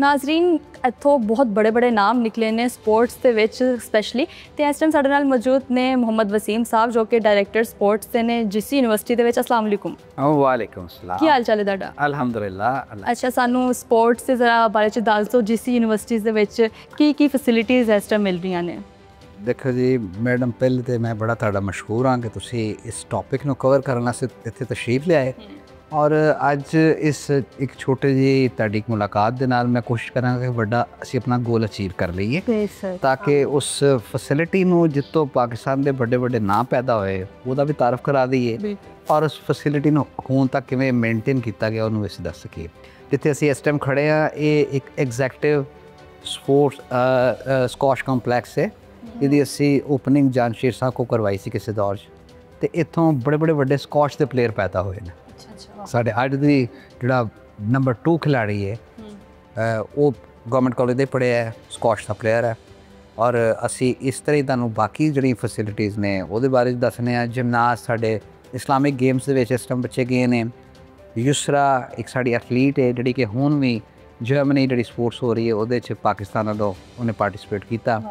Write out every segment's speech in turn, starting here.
नाजरीन इत्थों बहुत बड़े बड़े नाम निकले ने स्पोर्ट्स के विच स्पैशली तो इस टाइम साडे नाल मौजूद ने मोहम्मद वसीम साहब जो कि डायरैक्टर स्पोर्ट्स से ने जीसी यूनिवर्सिटी दे विच। अस्सलाम वालेकुम। वालेकुम सलाम। की हाल चाल है तुहाडा? अल्हम्दुलिल्लाह। अच्छा, सानू स्पोर्ट्स के जरा बारे च दस दो, जीसी यूनिवर्सिटीज़ दे विच की फैसिलिटीज़ इस टाइम मिल रही ने? देखो जी मैडम, पहले तो मैं बड़ा तुहाडा मशहूर हाँ कि तुसी इस टॉपिक नू कवर करने वास्ते इत्थे तशरीफ ले आए और अज इस एक छोटे जी तुहाडी मुलाकात दे नाल मैं कोशिश करांगा कि वड्डा असी अपना गोल अचीव कर लईए ताकि उस फैसिलिटी नू जित्तों पाकिस्तान दे बड़े बड़े नाम पैदा होए ਉਹਦਾ भी तारफ करा दईए और उस फैसिलिटी नू ਹੁਣ तक किवें मेनटेन किया गया ਉਹਨੂੰ ਅਸੀਂ ਦੱਸ ਸਕੀਏ। ਜਿੱਥੇ ਅਸੀਂ ਇਸ ਟਾਈਮ ਖੜੇ ਆ ਇਹ ਇੱਕ ਐਗਜ਼ੈਕਟਿਵ ਸਪੋਰਟਸ ਸਕॉश ਕੰਪਲੈਕਸ ਹੈ। ਇਹਦੀ ਅਸੀਂ ਓਪਨਿੰਗ ਜਾਨਸ਼ੀਰ ਸਾਹਿਬ ਕੋ ਕਰਵਾਈ ਸੀ ਕਿਸੇ ਦੌਰ 'ਚ ਤੇ ਇੱਥੋਂ ਬੜੇ ਬੜੇ ਵੱਡੇ ਸਕॉश ਦੇ ਪਲੇਅਰ ਪੈਦਾ ਹੋਏ ਨੇ। ਸਾਡੇ ਅੱਜ ਦੀ ਜਿਹੜਾ ਨੰਬਰ 2 खिलाड़ी है ਉਹ ਗਵਰਨਮੈਂਟ ਕਾਲਜ ਦੇ ਪੜ੍ਹਿਆ ਹੈ, ਸਕॉश ਦਾ ਪਲੇਅਰ ਹੈ। ਔਰ ਅਸੀਂ ਇਸ ਤਰ੍ਹਾਂ ਹੀ ਤੁਹਾਨੂੰ ਬਾਕੀ ਜਿਹੜੀ ਫੈਸਿਲਿਟੀਜ਼ ਨੇ ਉਹਦੇ ਬਾਰੇ ਦੱਸਣੇ ਆ। ਜਿਮਨਾਸਟ ਸਾਡੇ ਇਸਲਾਮਿਕ ਗੇਮਸ ਦੇ ਵਿੱਚ ਇਸ ਟਾਈਮ ਬੱਚੇ ਗਏ ਨੇ। ਯੁਸਰਾ ਇੱਕ ਸਾਡੀ ਐਥਲੀਟ ਹੈ ਜਿਹੜੀ ਕਿ ਹੁਣ ਵੀ ਜਰਮਨੀ ਜਿਹੜੀ ਸਪੋਰਟਸ ਹੋ ਰਹੀ ਹੈ ਉਹਦੇ 'ਚ ਪਾਕਿਸਤਾਨ ਵੱਲੋਂ ਉਹਨੇ ਪਾਰਟਿਸਿਪੇਟ ਕੀਤਾ।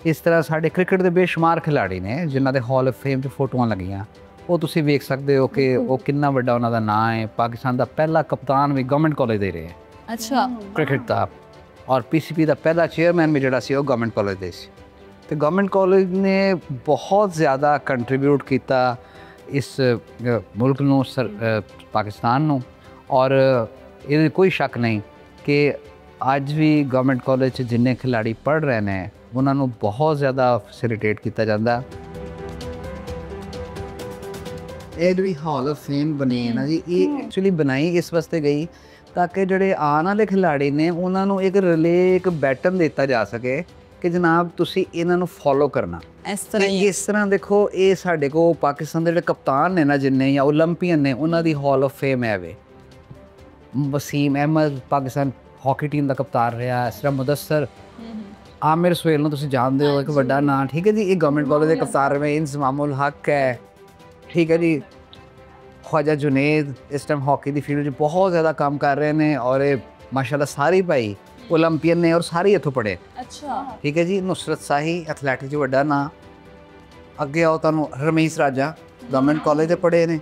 ਇਸ ਤਰ੍ਹਾਂ ਸਾਡੇ ਕ੍ਰਿਕਟ ਦੇ ਬੇਸ਼ੁਮਾਰ ਖਿਡਾਰੀ ਨੇ ਜਿਨ੍ਹਾਂ ਦੇ ਹਾਲ ਆਫ ਫੇਮ 'ਚ ਫੋਟੋਆਂ ਲੱਗੀਆਂ। ਉਹ ਤੁਸੀਂ ਵੇਖ ਸਕਦੇ ਹੋ ਕਿ ਉਹ ਕਿੰਨਾ ਵੱਡਾ ਉਹਨਾਂ ਦਾ ਨਾਂ ਹੈ। ਪਾਕਿਸਤਾਨ ਦਾ ਪਹਿਲਾ ਕਪਤਾਨ ਵੀ ਗਵਰਨਮੈਂਟ ਕਾਲਜ ਦੇ ਰਹੇ। अच्छा, ਕ੍ਰਿਕਟ ਦਾ ਔਰ ਪੀਸੀਪੀ ਦਾ ਪਹਿਲਾ ਚੇਅਰਮੈਨ ਵੀ ਜਿਹੜਾ ਸੀ ਉਹ ਗਵਰਨਮੈਂਟ ਕਾਲਜ ਦੇ ਸੀ। ਤੇ ਗਵਰਨਮੈਂਟ ਕਾਲਜ ਨੇ ਬਹੁਤ ਜ਼ਿਆਦਾ ਕੰਟਰੀਬਿਊਟ ਕੀਤਾ ਇਸ ਮੁਲਕ ਨੂੰ, ਪਾਕਿਸਤਾਨ ਨੂੰ। ਔਰ ਇਹਦੇ ਕੋਈ ਸ਼ੱਕ ਨਹੀਂ ਕਿ ਅੱਜ ਵੀ ਗਵਰਨਮੈਂਟ ਕਾਲਜ 'ਚ ਜਿੰਨੇ ਖਿਡਾਰੀ ਪੜ੍ਹ ਰਹੇ ਨੇ ਉਹਨਾਂ ਨੂੰ ਬਹੁਤ ਜ਼ਿਆਦਾ ਫੈਸਿਲਿਟੇਟ ਕੀਤਾ ਜਾਂਦਾ। ਇਹ ਜਿਹੜੀ ਹਾਲ ਆਫ ਫੇਮ ਬਣੀ ਹੈ ਨਾ ਜੀ, ਇਹ ਐਕਚੁਅਲੀ ਬਣਾਈ ਇਸ ਵਾਸਤੇ ਗਈ ਤਾਂ ਕਿ ਜਿਹੜੇ ਆਉਣ ਵਾਲੇ ਖਿਡਾਰੀ ਨੇ ਉਹਨਾਂ ਨੂੰ ਇੱਕ ਰਿਲੇ, ਇੱਕ ਬੈਟਨ ਦਿੱਤਾ ਜਾ ਸਕੇ ਕਿ ਜਨਾਬ ਤੁਸੀਂ ਇਹਨਾਂ ਨੂੰ ਫੋਲੋ ਕਰਨਾ। ਇਸ ਤਰ੍ਹਾਂ ਦੇਖੋ, ਇਹ ਸਾਡੇ ਕੋਲ ਪਾਕਿਸਤਾਨ ਦੇ ਜਿਹੜੇ ਕਪਤਾਨ ਨੇ ਨਾ ਜਿੰਨੇ ਜਾਂ ਓਲੰਪੀਅਨ ਨੇ ਉਹਨਾਂ ਦੀ ਹਾਲ ਆਫ ਫੇਮ ਹੈ ਵੇ। ਵਸੀਮ ਅਹਿਮਦ ਪਾਕਿਸਤਾਨ ਹਾਕੀ ਟੀਮ ਦਾ ਕਪਤਾਨ ਰਿਹਾ। ਇਸ ਤਰ੍ਹਾਂ ਮੁਦੱਸਰ ਆਮਿਰ ਸੁਹੇਲ ਨੂੰ ਤੁਸੀਂ ਜਾਣਦੇ ਹੋ, ਇੱਕ ਵੱਡਾ ਨਾਂ, ਠੀਕ ਹੈ ਜੀ। ਇਹ ਗਵਰਨਮੈਂਟ ਕਾਲਜ ਦੇ ਕਪਤਾਨ ਰਹੇ। ਇੰਜ਼ਮਾਮੁਲ ਹੱਕ ਹੈ, ठीक है जी। ख्वाजा जुनेद इस टाइम हॉकी की फील्ड बहुत ज़्यादा काम कर रहे हैं और माशाल्लाह सारे भाई ओलंपियन ने और सारे इतों पढ़े। अच्छा, ठीक है जी। नुसरत शाही एथलैटिक जो वड्डा नाम, अगे आओ तुहानूं रमीस राजा गवर्नमेंट कॉलेज से पढ़े ने।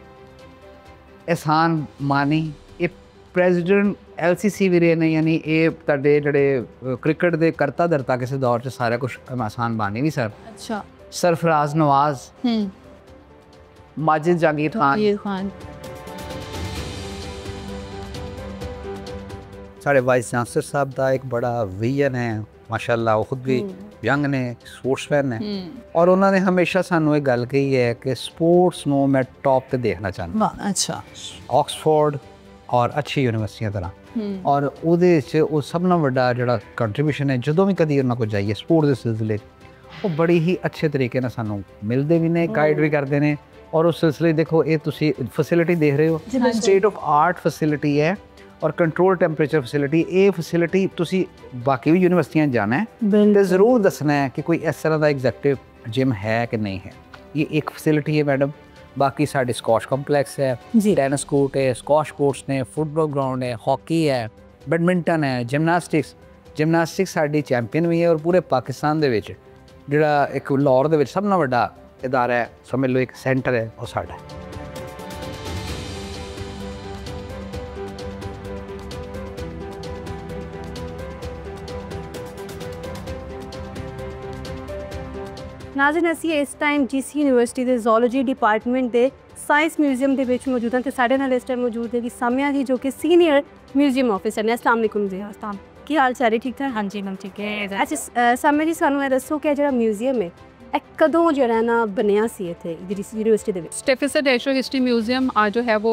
एहसान मानी ये प्रेजिडेंट LCC भी रहे ने, यानी ये तुहाडे जिहड़े क्रिकेट के करता धरता किसी दौर से सारा कुछ एहसान मानी भी सर। अच्छा, सरफराज नवाज, माजिद जहांगीर खान, साढ़े वाइस चांसलर साहब का एक बड़ा विजन है माशाल्लाह। वो खुद भी यंग ने, स्पोर्ट्समैन ने और उन्होंने हमेशा सानू एक गल कही है कि स्पोर्ट्स नो मैं टॉप पे देखना चाहता। अच्छा, ऑक्सफोर्ड और अच्छी यूनिवर्सिटियां तरह और ਉਹਦੇ 'ਚ ਉਹ ਸਭ ਨਾਲੋਂ ਵੱਡਾ ਜਿਹੜਾ ਕੰਟਰੀਬਿਊਸ਼ਨ ਹੈ ਜਦੋਂ ਵੀ ਕਦੀ ਉਹਨਾਂ ਕੋਲ ਜਾਈਏ ਸਪੋਰਟ ਦੇ ਸਿਲਸਿਲੇ ਉਹ ਬੜੀ ਹੀ ਅੱਛੇ ਤਰੀਕੇ ਨਾਲ ਸਾਨੂੰ ਮਿਲਦੇ ਵੀ ਨੇ, ਗਾਈਡ ਵੀ ਕਰਦੇ ਨੇ। और उस सिलसिले देखो ये तुसी फैसिलिटी देख रहे हो, स्टेट ऑफ आर्ट फैसिलिटी है और कंट्रोल टैंपरेचर फैसिलिटी। ये फैसिलिटी तुसी बाकी भी यूनिवर्सिटियां जाना है तो ज़रूर दसना है कि कोई इस तरह का एग्जैक्टिव जिम है कि नहीं है। ये एक फैसिलिटी है मैडम। बाकी साढ़े स्कॉश कंपलैक्स है, टेनिस कोर्ट है, स्कॉश कोर्ट्स ने, फुटबॉल ग्राउंड है, हॉकी है, बैडमिंटन है, जिमनास्टिक्स साड़ी चैंपियन भी है और पूरे पाकिस्तान दे विच जिहड़ा एक लाहौर दे विच सब नाल वड्डा इदारा है, समझ लो एक सेंटर है वो साडा। नाज़रीन असीं इस टाइम जीसी यूनिवर्सिटी के जूलॉजी डिपार्टमेंट के साइंस म्यूजियम के विच मौजूद हैं। तो साढ़े नाल इस टाइम मौजूद है कि सामिया जी जो कि सीनियर म्यूजियम ऑफिसर ने। अस्सलाम वालेकुम जी। अस्सलाम, की हाल चाल है? ठीक ठाक? हाँ जी मैम, ठीक है। अच्छा सामिया जी, सानू ये दसो कि जो म्यूजियम है कदों जो है ना बनया सी इत्थे यूनिवर्सिटी दे विच? स्टेफिसन नेचुरल हिस्ट्री म्यूजियम जो है वो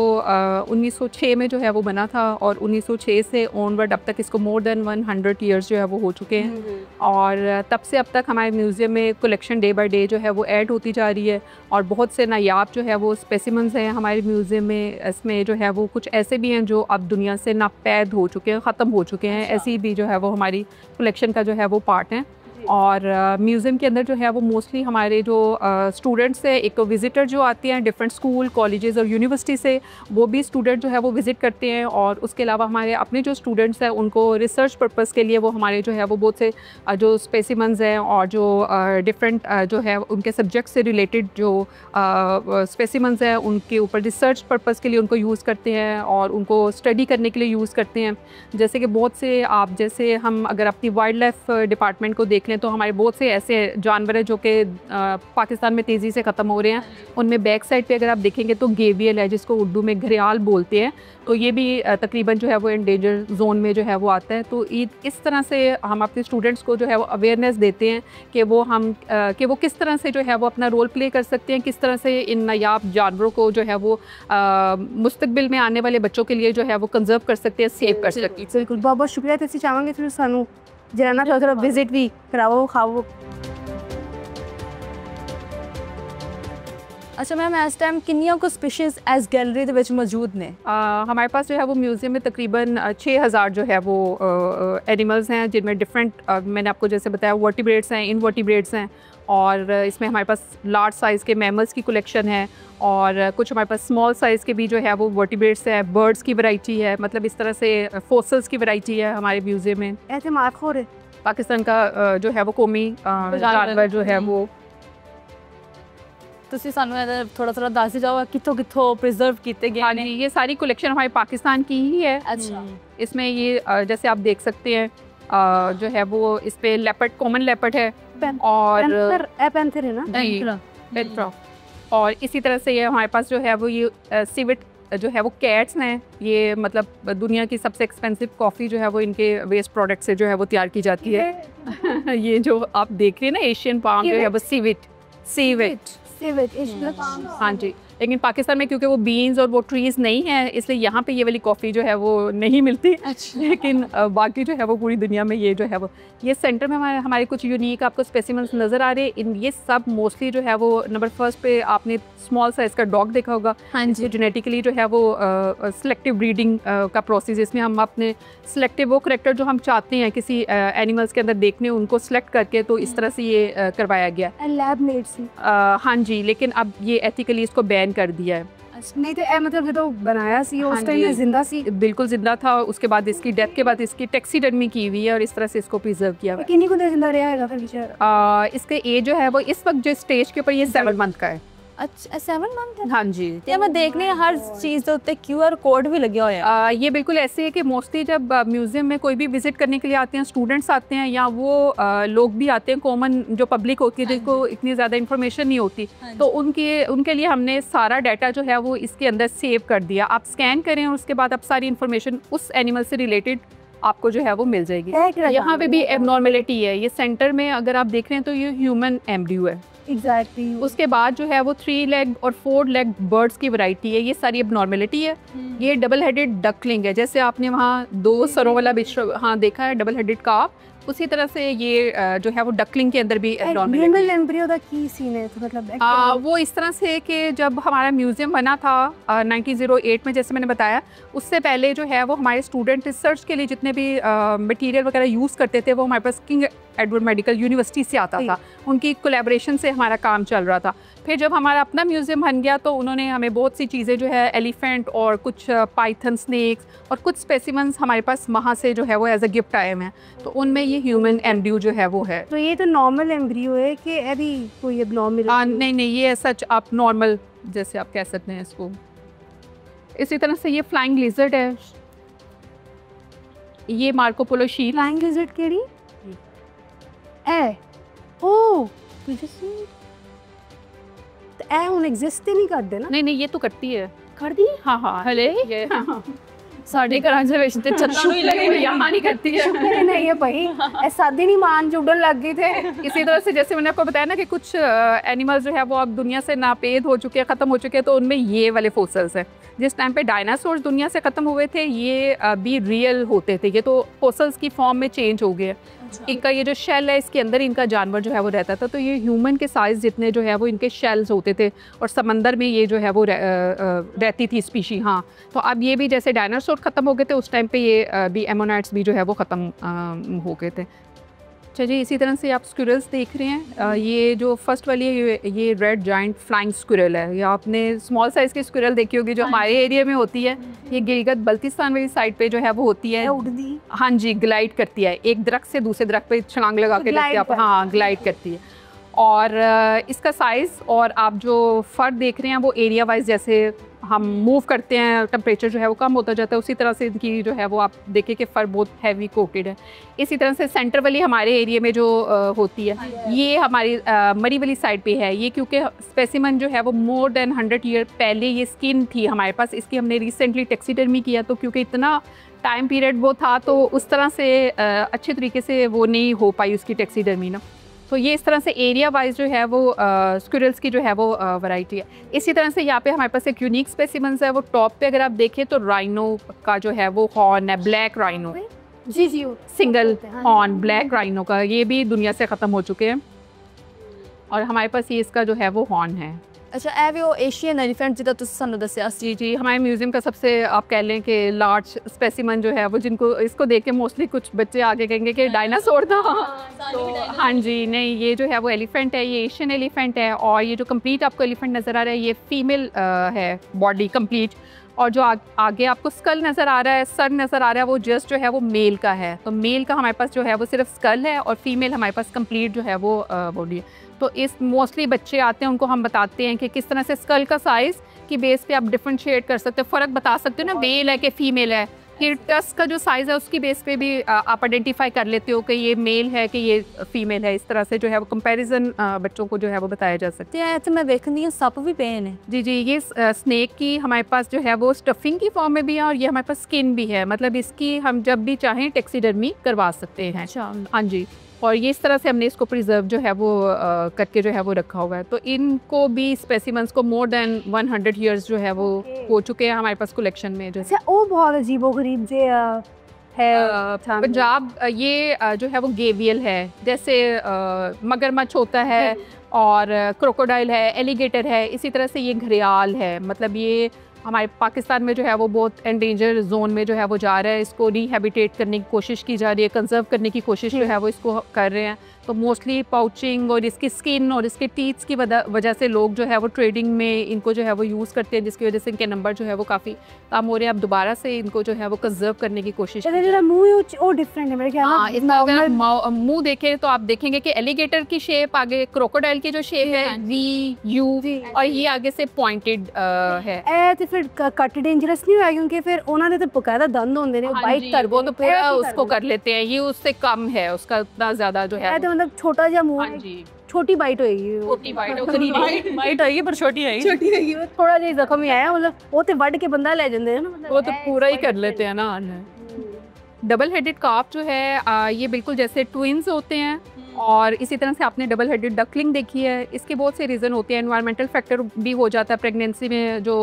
1906 में जो है वो बना था और 1906 से ऑनवर्ड अब तक इसको मोर देन 100 ईयर्स जो है वो हो चुके हैं। और तब से अब तक हमारे म्यूज़ियम में कलेक्शन डे बाय डे जो है वो ऐड होती जा रही है और बहुत से नायाब जो है वो स्पेसिमन्स हैं हमारे म्यूज़ियम में। इसमें जो है वो कुछ ऐसे भी हैं जो अब दुनिया से नापैद हो चुके हैं, ख़त्म हो चुके हैं। ऐसी भी जो है वो हमारी कलेक्शन का जो है वो पार्ट हैं। और म्यूज़ियम के अंदर जो है वो मोस्टली हमारे जो स्टूडेंट्स हैं, एक तो विज़िटर जो आते हैं डिफरेंट स्कूल कॉलेजेस और यूनिवर्सिटी से, वो भी स्टूडेंट जो है वो विज़िट करते हैं। और उसके अलावा हमारे अपने जो स्टूडेंट्स हैं उनको रिसर्च पर्पज़ के लिए वो हमारे जो है वो बहुत से जो स्पेसिमन्स हैं और जो डिफरेंट जो है उनके सब्जेक्ट से रिलेटेड जो स्पेसिमन्स हैं उनके ऊपर रिसर्च पर्पज़ के लिए उनको यूज़ करते हैं और उनको स्टडी करने के लिए यूज़ करते हैं। जैसे कि बहुत से आप जैसे हम अगर अपनी वाइल्ड लाइफ डिपार्टमेंट को देख लें तो हमारे बहुत से ऐसे जानवर हैं जो कि पाकिस्तान में तेज़ी से ख़त्म हो रहे हैं। उनमें बैक साइड पे अगर आप देखेंगे तो गेवियल है जिसको उर्दू में घड़ियाल बोलते हैं, तो ये भी तकरीबन जो है वो एंडेंजर जोन में जो है वो आता है। तो इस तरह से हम अपने स्टूडेंट्स को जो है वो अवेयरनेस देते हैं कि वो किस तरह से जो है वो अपना रोल प्ले कर सकते हैं, किस तरह से इन नायाब जानवरों को जो है वो मुस्तकबिल में आने वाले बच्चों के लिए जो है वो कंजर्व कर सकते हैं, सेव कर सकते हैं। बिल्कुल, बहुत बहुत शुक्रिया। तो चाहेंगे फिर सानू जरा थोड़ा विजिट भी कराओ खाओ। अच्छा मैम, इस टाइम किन्नियां को स्पीशीज़ एज गैलरी ਦੇ मौजूद ने? हमारे पास जो है वो म्यूज़ियम में तकरीबन 6000 जो है वो एनिमल्स हैं जिनमें डिफरेंट मैंने आपको जैसे बताया वर्टिब्रेट्स हैं, इनवर्टिब्रेट्स हैं और इसमें हमारे पास लार्ज साइज़ के मैमल्स की कलेक्शन है और कुछ हमारे पास स्मॉल साइज़ के भी जो है वो वर्टिब्रेट्स हैं, बर्ड्स की वैरायटी है, मतलब इस तरह से फोसिल्स की वैरायटी है हमारे म्यूज़ियम में। ऐसे मार्क हो रहे पाकिस्तान का जो है वो कौमी जानवर जो है वो। ਤੁਸੀਂ ਸਾਨੂੰ ਇਹਦਾ थोड़ा ਦੱਸ ਜਾਓ कितों प्रिजर्व किए गए? हाँ जी, ये सारी कलेक्शन हमारे पाकिस्तान की ही है। अच्छा, इसमें ये जैसे आप देख सकते हैं जो है वो इस पे लेपर्ड, कॉमन लेपर्ड है और पैंथर है ना? नहीं, और इसी तरह से ये हमारे पास जो है वो ये सिविट जो है वो कैट्स हैं। ये मतलब दुनिया की सबसे एक्सपेंसिव कॉफ़ी जो है वो इनके वेस्ट प्रोडक्ट से जो है वो तैयार की जाती है। ये जो आप देख रहे हैं ना एशियन पाम जो है वो सीविट। हाँ जी, लेकिन पाकिस्तान में क्योंकि वो बीन्स और वो ट्रीज़ नहीं है इसलिए यहाँ पे ये वाली कॉफ़ी जो है वो नहीं मिलती। अच्छा। लेकिन बाकी जो है वो पूरी दुनिया में ये जो है वो ये सेंटर में हमारे कुछ यूनिक आपको स्पेसिमन्स नज़र आ रहे हैं। ये सब मोस्टली जो है वो नंबर फर्स्ट पे आपने स्मॉल साइज़ का डॉग देखा होगा। हाँ जी, जेनेटिकली जो है वो सिलेक्टिव ब्रीडिंग का प्रोसेस, इसमें हम अपने सिलेक्टिव वो करैक्टर जो हम चाहते हैं किसी एनिमल्स के अंदर देखने उनको सिलेक्ट करके तो इस तरह से ये करवाया गया। लैब मेड सी? हाँ जी, लेकिन अब ये एथिकली इसको बैन कर दिया है। नहीं तो मतलब जो बनाया सी उस टाइम में जिंदा सी? बिल्कुल जिंदा था। उसके बाद इसकी डेथ के बाद इसकी टैक्सीडर्मी की हुई है और इस तरह से इसको प्रिजर्व किया हुआ है। कितनी को जिंदा रहा है फिर बेचारा? इसके एज जो है वो इस वक्त जो स्टेज के ऊपर ये 7 मंथ का है। अच्छा, 7 मंथ है? हाँ जी। ਤੇ ਮੈਂ ਦੇਖ ਰਹੀ ਹਾਂ हर चीज़ ਦੇ ਉੱਤੇ QR कोड भी लगे हुए हैं। ये बिल्कुल ऐसे है कि मोस्टली जब म्यूज़ियम में कोई भी विज़िट करने के लिए आते हैं, स्टूडेंट्स आते हैं या वो लोग भी आते हैं, कॉमन जो पब्लिक होती है जिनको इतनी ज़्यादा इन्फॉर्मेशन नहीं होती, तो उनके लिए हमने सारा डाटा जो है वो इसके अंदर सेव कर दिया। आप स्कैन करें और उसके बाद आप सारी इन्फॉर्मेशन उस एनिमल से रिलेटेड आपको जो है वो मिल जाएगी। यहाँ पे भी एबनॉर्मेलिटी है। ये सेंटर में अगर आप देख रहे हैं तो ये ह्यूमन एम्ब्रियो है। एग्जैक्टली। उसके बाद जो है वो 3 लेग और 4 लेग बर्ड्स की वैरायटी है। ये सारी एबनॉर्मेलिटी है। ये डबल हेडेड डकलिंग है, जैसे आपने वहाँ 2 सरों वाला हाँ देखा है डबल हेडेड काफ, उसी तरह से ये जो है वो डकलिंग के अंदर भी एबनॉर्मल एम्ब्रियो दा की सीन है। तो मतलब वो इस तरह से कि जब हमारा म्यूज़ियम बना था 1908 में, जैसे मैंने बताया, उससे पहले जो है वो हमारे स्टूडेंट रिसर्च के लिए जितने भी मटेरियल वगैरह यूज़ करते थे वो हमारे पास किंग एडवर्ड मेडिकल यूनिवर्सिटी से आता था। उनकी कोलैबोरेशन से हमारा काम चल रहा था। फिर जब हमारा अपना म्यूज़ियम बन गया तो उन्होंने हमें बहुत सी चीज़ें जो है एलिफेंट और कुछ पाइथन स्नेक्स और कुछ स्पेसिमन्स हमारे पास वहाँ से जो है वो एज अ गिफ्ट आए हैं। तो उनमें ये ह्यूमन एम्ब्रियो जो है वो है। तो ये तो नॉर्मल एम्ब्रियो है कि अभी कोई एबनॉर्मल? नहीं, ये सच आप नॉर्मल जैसे आप कह सकते हैं इसको। इसी तरह से ये फ्लाइंग लिजर्ड है, ये मार्को पोलो शील। फ्लाइंग लिजर्ड केड़ी ओ ए हुन एग्जिस्ट नहीं करते ना? नहीं, ये तो करती है। कर दी? हाँ हले ये साढ़े घरां दे विच ते चट्टू ही लगे हुए यहाँ नहीं करती है। शुक्र नहीं है भाई, ऐसा दिन ही मान जुड़न लग गए थे। इसी तरह से जैसे मैंने आपको बताया ना कि कुछ एनिमल्स जो है वो अब दुनिया से नापेद हो चुके हैं, ख़त्म हो चुके हैं, तो उनमें ये वाले फोसिल्स हैं। जिस टाइम पे डायनासोर्स दुनिया से ख़त्म हुए थे ये भी रियल होते थे, ये तो फोसिल्स की फॉर्म में चेंज हो गए। इनका ये जो शेल है इसके अंदर इनका जानवर जो है वो रहता था, तो ये ह्यूमन के साइज़ जितने जो है वो इनके शेल्स होते थे और समंदर में ये जो है वो रहती थी स्पीशी। हाँ, तो अब ये भी जैसे डायनासोर ख़त्म हो गए थे उस टाइम पे ये भी एमोनाइट्स भी जो है वो ख़त्म हो गए थे। अच्छा जी, इसी तरह से आप स्क्विरल्स देख रहे हैं। ये जो फर्स्ट वाली है ये रेड जाइंट फ्लाइंग स्क्विरल है। या आपने स्मॉल साइज़ की स्क्विरल देखी होगी जो हमारे एरिया में होती है। ये गिलगित बल्तिस्तान वाली साइड पे जो है वो होती है, उड़ती। हाँ जी, ग्लाइड करती है, एक दरख्त से दूसरे दरख्त पे छलांग लगा के लगती है आप, हाँ ग्लाइड करती है। और इसका साइज़ और आप जो फर देख रहे हैं वो एरिया वाइज जैसे हम मूव करते हैं टेम्परेचर जो है वो कम होता जाता है, उसी तरह से इनकी जो है वो आप देखें कि फ़र बहुत हैवी कोटेड है। इसी तरह से सेंटर वाली हमारे एरिया में जो होती है ये हमारी मरी वाली साइड पे है। ये क्योंकि स्पेसिमन जो है वो मोर देन 100 ईयर पहले ये स्किन थी हमारे पास, इसकी हमने रिसेंटली टैक्सीडर्मी किया, तो क्योंकि इतना टाइम पीरियड वो था तो उस तरह से अच्छे तरीके से वो नहीं हो पाई उसकी टैक्सीडर्मी ना। तो ये इस तरह से एरिया वाइज जो है वो स्क्विरल्स की जो है वो वैरायटी है। इसी तरह से यहाँ पे हमारे पास एक यूनिक स्पेसिमेंस है। वो टॉप पे अगर आप देखें तो राइनो का जो है वो हॉर्न है, ब्लैक राइनो, जी जी, सिंगल हॉर्न ब्लैक राइनो का, ये भी दुनिया से ख़त्म हो चुके हैं। और हमारे पास ये इसका जो है वो हॉर्न है। अच्छा, ए वो एशियन एलिफेंट जिदा तुम सानू दस्या। जी जी, हमारे म्यूज़ियम का सबसे आप कह लें कि लार्ज स्पेसिमन जो है वो, जिनको इसको देख के मोस्टली कुछ बच्चे आगे कहेंगे कि डायनासोर था। तो हाँ जी, नहीं, ये जो है वो एलिफेंट है, ये एशियन एलिफेंट है। और ये जो कंप्लीट आपको एलिफेंट नज़र आ रहा है ये फीमेल है बॉडी कंप्लीट। और जो आगे आपको स्कल नज़र आ रहा है, सर नज़र आ रहा है, वो जस्ट जो है वो मेल का है। तो मेल का हमारे पास जो है वो सिर्फ स्कल है और फीमेल हमारे पास कंप्लीट जो है वो बॉडी है। तो इस मोस्टली बच्चे आते हैं उनको हम बताते हैं कि किस तरह से स्कल का साइज़ की बेस पे आप डिफरेंशिएट कर सकते हो, फ़र्क बता सकते हो ना, मेल है कि फीमेल है। फिर टस्क का जो साइज़ है उसकी बेस पे भी आप आइडेंटिफाई कर लेते हो कि ये मेल है कि ये फीमेल है। इस तरह से जो है वो कंपैरिजन बच्चों को जो है वो बताया जा सकता है। तो मैं देखनी है सप भी पेन है। जी जी, ये स्नेक की हमारे पास जो है वो स्टफिंग की फॉर्म में भी है और ये हमारे पास स्किन भी है, मतलब इसकी हम जब भी चाहें टैक्सीडर्मी करवा सकते हैं। अच्छा, हाँ जी। और ये इस तरह से हमने इसको प्रिजर्व जो है वो करके जो है वो रखा हुआ है। तो इनको भी स्पेसिमेंस को मोर देन 100 ईयर्स जो है वो हो चुके हैं हमारे पास कलेक्शन में। जो अच्छा, वो बहुत अजीबोगरीब से है पंजाब, ये जो है वो गेवियल है, जैसे मगरमच्छ होता है और क्रोकोडाइल है, एलिगेटर है, इसी तरह से ये घड़ियाल है। मतलब ये हमारे पाकिस्तान में जो है वो बहुत एंडेंजर जोन में जो है वो जा रहा है। इसको रिहेबिटेट करने की कोशिश की जा रही है, कंजर्व करने की कोशिश जो है वो इसको कर रहे हैं। तो मोस्टली पाउचिंग और इसकी स्किन और इसके टीथ्स की वजह से लोग जो है वो ट्रेडिंग में इनको जो है वो यूज़ करते हैं, जिसकी वजह से इनके नंबर जो है वो काफ़ी कम हो रहे हैं। अब दोबारा से इनको जो है वो कंजर्व करने की कोशिश। मुँह डिफरेंट है मेरे ख्याल। हाँ, इसका अगर मुँह देखें तो आप देखेंगे कि एलिगेटर की शेप, आगे क्रोकोडाइल की जो शेप है वी यू, और ये आगे से पॉइंटेड है। तो फिर कट डेंजरस नहीं होगा क्योंकि फिर उन्होंने तो बकायदा दंद होंगे ने बाइट कर, वो तो पूरा उसको कर लेते हैं। ये उससे कम है, उसका इतना ज़्यादा जो है, मतलब छोटा जा मुँह है, छोटी बाइट होगी, छोटी बाइट होगी पर छोटी रहेगी। थोड़ा जिहा जख्म ही आया, मतलब वो तो वड़ के बंदा ले जाते हैं ना, मतलब वो तो पूरा ही कर लेते हैं ना। डबल हेडेड कार्प जो है ये बिल्कुल जैसे ट्विंस होते हैं। और इसी तरह से आपने डबल हेडेड डकलिंग देखी है। इसके बहुत से रीज़न होते हैं, एनवायरमेंटल फैक्टर भी हो जाता है प्रेगनेंसी में जो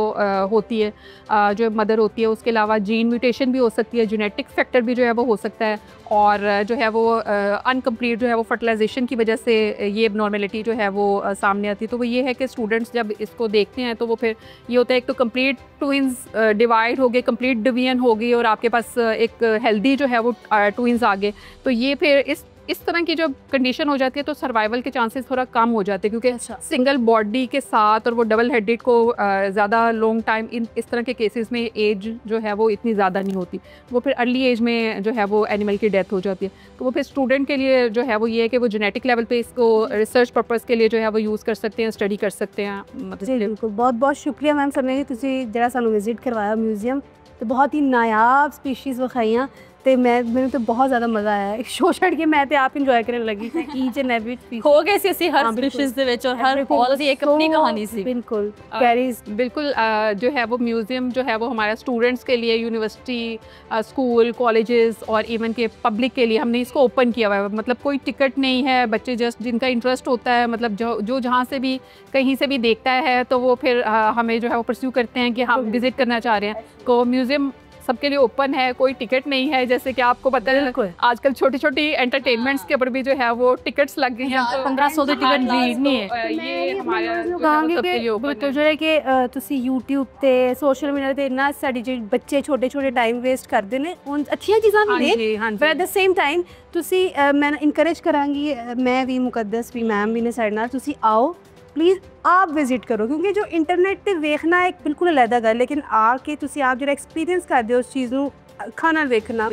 होती है, जो मदर होती है। उसके अलावा जीन म्यूटेशन भी हो सकती है, जेनेटिक फैक्टर भी जो है वो हो सकता है। और जो है वो अनकम्प्लीट जो है वो फर्टिलाइजेशन की वजह से ये एबनॉर्मेलिटी जो है वो सामने आती है। तो वो ये है कि स्टूडेंट्स जब इसको देखते हैं तो वो फिर ये होता है, एक तो कंप्लीट ट्विंस डिवाइड हो गए, कंप्लीट डिवीजन हो गई और आपके पास एक हेल्दी जो है वो ट्विंस आ गए। तो ये फिर इस तरह की जब कंडीशन हो जाती है तो सर्वाइवल के चांसेस थोड़ा कम हो जाते हैं, क्योंकि सिंगल बॉडी के साथ और वो डबल हेडेड को ज़्यादा लॉन्ग टाइम इस तरह के केसेस में एज जो है वो इतनी ज़्यादा नहीं होती। वो फिर अर्ली एज में जो है वो एनिमल की डेथ हो जाती है। तो वो फिर स्टूडेंट के लिए जो है वो ये है कि वो जेनेटिक लेवल पे इसको रिसर्च पर्पज़ के लिए जो है वो यूज़ कर सकते हैं, स्टडी कर सकते हैं। मतलब बिल्कुल, बहुत बहुत शुक्रिया मैम समझ जी, तुसी जरा सानू विजिट करवाया म्यूजियम, तो बहुत ही नायाब स्पीशीज़ विखाइयां। तो मैंने तो बहुत ज़्यादा मज़ा आया शो छड़ के, मैं तो आप इंजॉय करने लगी ईच एंड एवरी हो गए सी ਅਸੀਂ हर स्पीशीज़ ਦੇ ਵਿੱਚ और हर फॉल ਦੀ एक अपनी कहानी सी। बिल्कुल कैरीज, बिल्कुल जो है वो म्यूज़ियम जो है वो हमारा स्टूडेंट्स के लिए, यूनिवर्सिटी, स्कूल, कॉलेजेस और इवन के पब्लिक के लिए हमने इसको ओपन किया हुआ है। मतलब कोई टिकट नहीं है, बच्चे जस्ट जिनका इंटरेस्ट होता है, मतलब जो जहाँ से भी कहीं से भी देखता है तो वो फिर हमें जो है वो परस्यू करते हैं कि हम विज़िट करना चाह रहे हैं। तो म्यूज़ियम सबके लिए ओपन है, कोई टिकट नहीं है। जैसे कि आपको पता है आजकल छोटी छोटी एंटरटेनमेंट्स के ऊपर भी जो है वो टिकट्स लग गए हैं। 1500 ਦੀ ਟਿਕਟ ਨਹੀਂ ਹੈ। ये हमारा ਕਹਾਂਗੇ सबके लिए open ਕਿ है। ਜਿਹੜੇ ਕਿ ਤੁਸੀਂ YouTube ਤੇ ਸੋਸ਼ਲ ਮੀਡੀਆ ਤੇ ਇੰਨਾ ਸਾਡੀ ਜਿਹੜੇ ਬੱਚੇ ਛੋਟੇ ਛੋਟੇ ਟਾਈਮ ਵੇਸਟ ਕਰਦੇ ਨੇ, ਹੁਣ ਅੱਛੀਆਂ ਚੀਜ਼ਾਂ ਵੀ ਨੇ, ਹਾਂਜੀ, ਹਾਂਜੀ। ਪਰ ਐਟ ਦ ਸੇਮ ਟਾਈਮ ਤੁਸੀਂ ਮੈਂ ਇਨਕਰੇਜ ਕਰਾਂਗੀ, ਮੈਂ ਵੀ ਮੁਕੱਦਸ ਵੀ ਮੈਮ ਵੀ ਨੇ ਸਾਡੇ ਨਾਲ, ਤੁਸੀਂ ਆਓ प्लीज़ आप विजिट करो, क्योंकि जो इंटरनेट पे वेखना एक बिल्कुल अलग गल, लेकिन आके तुसी आप जो एक्सपीरियंस करते हो उस चीज़ नू अखां नाल वेखना,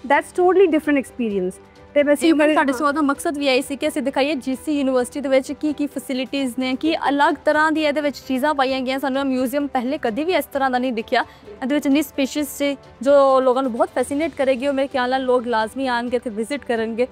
दैट्स टोटली डिफरेंट एक्सपीरियंस। ਤੇ ਵੈਸੇ ਸਾਡੇ ਸੋ ਦਾ ਮਕਸਦ ਵੀ ਆਈ ਸੀ ਕਿ ਅਸੀਂ ਦਿਖਾਈਏ ਜੀਸੀ ਯੂਨੀਵਰਸਿਟੀ ਦੇ ਵਿੱਚ ਕੀ ਫੈਸਿਲਿਟੀਜ਼ ਨੇ, ਕੀ ਅਲੱਗ ਤਰ੍ਹਾਂ ਦੀ ਇਹਦੇ ਵਿੱਚ ਚੀਜ਼ਾਂ ਪਾਈਆਂ ਗਈਆਂ। ਸਾਨੂੰ ਮਿਊਜ਼ੀਅਮ ਪਹਿਲੇ ਕਦੀ ਵੀ ਇਸ ਤਰ੍ਹਾਂ ਦਾ ਨਹੀਂ ਦਿਖਿਆ। ਇਹਦੇ ਵਿੱਚ ਇੰਨੀ ਸਪੀਸ਼ੀਜ਼ ਸੀ ਜੋ ਲੋਕਾਂ ਨੂੰ ਬਹੁਤ ਫੈਸੀਨੇਟ ਕਰੇਗੀ, ਔਰ ਮੇਰੇ ਖਿਆਲ ਨਾਲ ਲੋਕ ਲਾਜ਼ਮੀ ਆਣਗੇ ਤੇ ਵਿਜ਼ਿਟ ਕਰਨਗੇ।